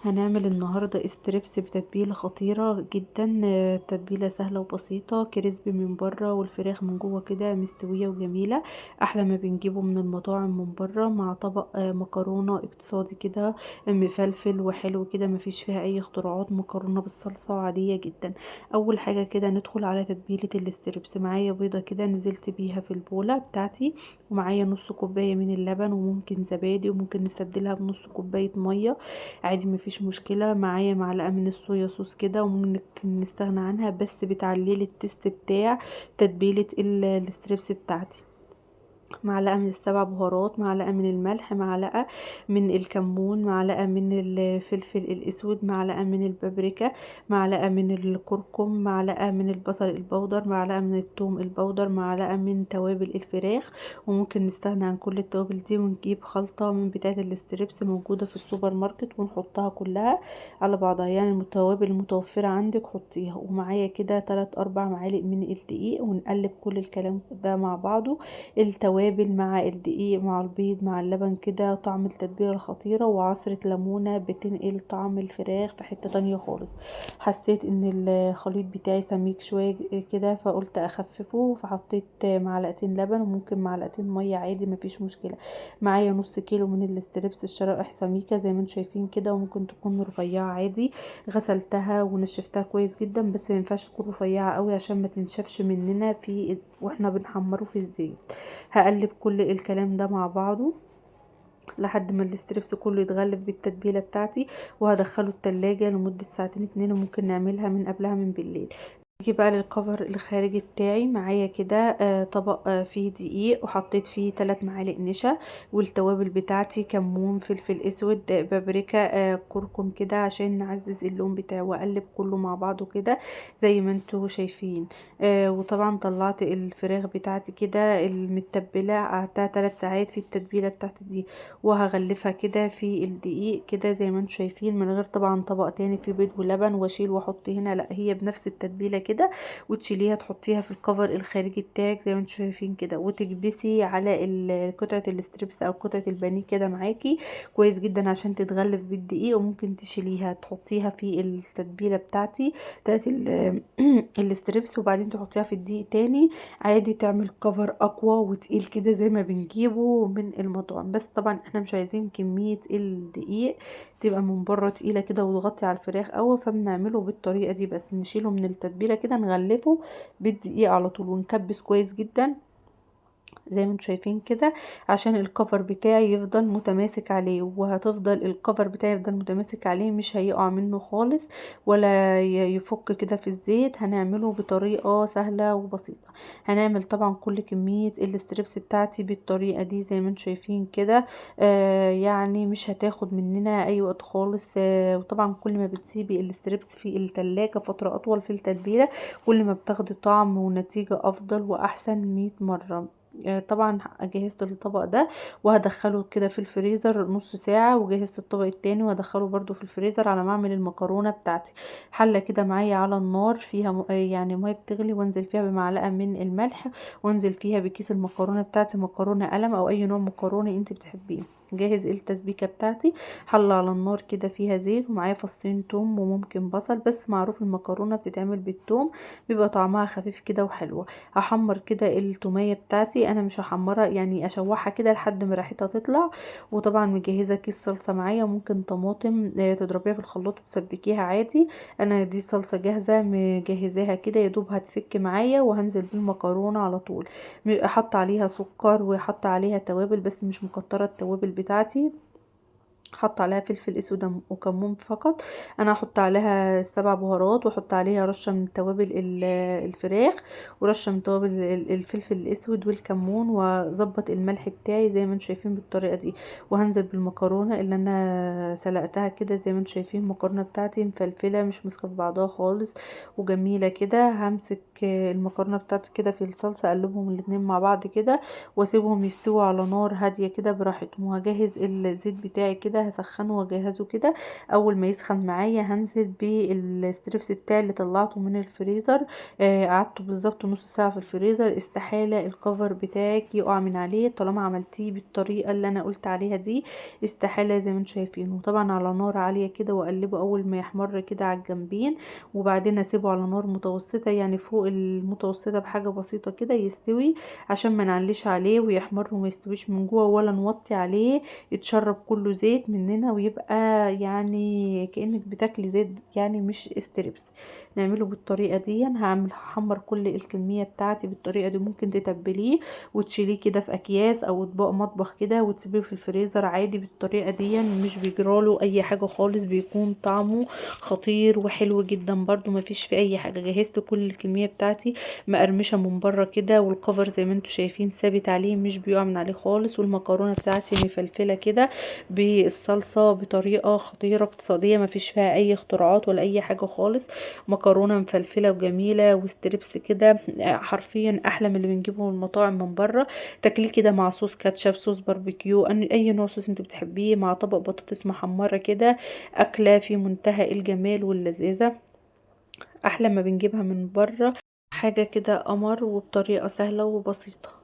هنعمل النهاردة ستريبس بتتبيلة خطيرة جدا، تتبيلة سهلة وبسيطة، كريسبي من بره والفراخ من جوه كده مستوية وجميلة، احلى ما بنجيبه من المطاعم من بره، مع طبق مكرونة اقتصادي كده، مفلفل وحلو كده، مفيش فيها اي اختراعات، مكرونة بالصلصة عادية جدا. اول حاجة كده ندخل على تتبيلة الستريبس. معايا بيضة كده نزلت بيها في البولة بتاعتي، ومعايا نص كوباية من اللبن، وممكن زبادي، وممكن نستبدلها بنص كوباية مية عادي، مفيش مشكلة. معايا معلقة من الصويا صوص كده، وممكن نستغنى عنها، بس بتعليلي التست بتاع تتبيلة الستريبس بتاعتي. معلقة من السبع بهارات، معلقة من الملح، معلقة من الكمون، معلقة من الفلفل الأسود، معلقة من البابريكا، معلقة من الكركم، معلقة من البصل البودر، معلقة من الثوم البودر، معلقة من توابل الفراخ. وممكن نستغنى عن كل التوابل دي ونجيب خلطة من بتاعة الستريبس موجودة في السوبر ماركت ونحطها كلها على بعضها، يعني التوابل المتوفرة عندك حطيها. ومعايا كده 3-4 معالق من الدقيق، ونقلب كل الكلام ده مع بعضه، التوابل مع الدقيق مع البيض مع اللبن كده، طعم التتبيله الخطيره، وعصرة ليمونه بتنقل طعم الفراخ في حتة تانية خالص. حسيت ان الخليط بتاعي سميك شويه كده، فقلت اخففه، فحطيت معلقتين لبن، وممكن معلقتين ميه عادي مفيش مشكله. معايا نص كيلو من الستريبس، الشرائح سميكه زي ما انتم شايفين كده، وممكن تكون رفيعه عادي. غسلتها ونشفتها كويس جدا، بس مينفعش تكون رفيعه قوي عشان ما تنشفش مننا في واحنا بنحمره في الزيت. هقلب كل الكلام ده مع بعضه لحد ما الستريبس كله يتغلف بالتتبيله بتاعتي، وهدخله التلاجة لمده ساعتين 2، وممكن نعملها من قبلها من بالليل. نيجي بقى للكفر الخارجي بتاعي. معايا كده طبق فيه دقيق، وحطيت فيه 3 معالق نشا، والتوابل بتاعتي كمون، فلفل اسود، بابريكا، كركم كده عشان نعزز اللون بتاعه، واقلب كله مع بعضه كده زي ما انتوا شايفين. وطبعا طلعت الفراخ بتاعتي كده المتبله، قعدتها 3 ساعات في التتبيله بتاعتي دي، وهغلفها كده في الدقيق كده زي ما انتوا شايفين، من غير طبعا طبق تاني فيه بيض ولبن واشيل واحط هنا، لا هي بنفس التتبيله كده. وتشيليها تحطيها في الكفر الخارجي بتاعك زي ما انتوا شايفين كده، وتكبسي على قطعه الستريبس او قطعه البانيه كده معاكي كويس جدا عشان تتغلف بالدقيق. وممكن تشيليها تحطيها في التتبيله بتاعت الستريبس، وبعدين تحطيها في الدقيق تاني عادي، تعمل كفر اقوى وتقيل كده زي ما بنجيبه من المطاعم. بس طبعا احنا مش عايزين كمية الدقيق تبقى من بره تقيلة كده وتغطي على الفراخ قوي، فبنعمله بالطريقة دي، بس نشيله من التتبيلة كده نغلفه بالدقيق على طول، ونكبس كويس جدا زي ما انتم شايفين كده، عشان الكفر بتاعي يفضل متماسك عليه، وهتفضل الكفر بتاعي يفضل متماسك عليه، مش هيقع منه خالص ولا يفك كده في الزيت. هنعمله بطريقة سهلة وبسيطة. هنعمل طبعا كل كمية الستريبس بتاعتي بالطريقة دي زي ما انتم شايفين كده، يعني مش هتاخد مننا اي وقت خالص. وطبعا كل ما بتسيبي الستريبس في التلاجة فترة اطول في التتبيلة، كل ما بتاخدي طعم ونتيجة افضل واحسن 100 مرة. طبعا جهزت الطبق ده وهدخله كده في الفريزر نص ساعة، وجهزت الطبق التاني وهدخله برضو في الفريزر على ما اعمل المكرونة بتاعتي. حلة كده معايا على النار فيها يعني مية بتغلي، وانزل فيها بمعلقة من الملح، وانزل فيها بكيس المكرونة بتاعتي، مكرونة قلم او اي نوع مكرونة انت بتحبيه. جاهز التسبيكة بتاعتي، حلة على النار كده فيها زيت، ومعايا فصين توم وممكن بصل، بس معروف المكرونة بتتعمل بالثوم بيبقى طعمها خفيف كده وحلوة. هحمر كده التومية بتاعتي، انا مش هحمرها يعني اشوحها كده لحد ما ريحتها تطلع. وطبعا مجهزه كيس صلصه معايا، ممكن طماطم تضربيها في الخلاط وتسبكيها عادي. انا دي صلصه جاهزه مجهزاها كده، يا دوب هتفك معايا، وهنزل بالمكرونه على طول. احط عليها سكر واحط عليها توابل، بس مش مكتره التوابل بتاعتي، حط عليها فلفل اسود وكمون فقط. انا هحط عليها 7 بهارات، واحط عليها رشه من توابل الفراخ، ورشه من توابل الفلفل الاسود والكمون، واظبط الملح بتاعي زي ما انتم شايفين بالطريقه دي. وهنزل بالمكرونه اللي انا سلقتها كده زي ما انتم شايفين، المكرونه بتاعتي مفلفله مش ماسكه في بعضها خالص وجميله كده. همسك المكرونه بتاعتي كده في الصلصه، اقلبهم الاتنين مع بعض كده، واسيبهم يستووا على نار هاديه كده براحتهم. وهجهز الزيت بتاعي كده كده هسخنه واجهزه كده. اول ما يسخن معايا هنزل بالستريبس بتاعي اللي طلعته من الفريزر، قعدته بالظبط نص ساعة في الفريزر. استحالة الكفر بتاعك يقع من عليه طالما عملتيه بالطريقة اللي انا قلت عليها دي، استحالة زي ما انتم شايفينه. طبعا على نار عالية كده، واقلبه اول ما يحمر كده على الجنبين، وبعدين اسيبه على نار متوسطة، يعني فوق المتوسطة بحاجة بسيطة كده يستوي، عشان ما نعليش عليه ويحمر وما يستويش من جوه، ولا نوطي عليه يتشرب كله زيت مننا ويبقى يعني كأنك بتاكلي زيت، يعني مش استريبس. نعمله بالطريقة دي. هحمر كل الكمية بتاعتي بالطريقة دي. ممكن تتبليه وتشيليه كده في اكياس او اطباق مطبخ كده وتسيبيه في الفريزر عادي بالطريقة دي، مش بيجراله اي حاجة خالص، بيكون طعمه خطير وحلو جدا برضو. ما فيش في اي حاجة. جهزت كل الكمية بتاعتي مقرمشة من بره كده، والكفر زي ما انتم شايفين ثابت عليه مش بيقع من عليه خالص، والمكرونة بتاعتي مفلفلة كده بالصلصة بطريقة خطيرة اقتصادية، ما فيش فيها اي اختراعات ولا اي حاجة خالص. مكرونة مفلفلة وجميلة وستريبس كده حرفيا احلى من اللي بنجيبه من المطاعم من بره. تاكليه كده مع صوص كاتشب، صوص باربيكيو، اي نوع صوص انت بتحبيه، مع طبق بطاطس محمرة كده. اكلة في منتهى الجمال واللذاذة، احلى ما بنجيبها من بره. حاجة كده قمر وبطريقة سهلة وبسيطة.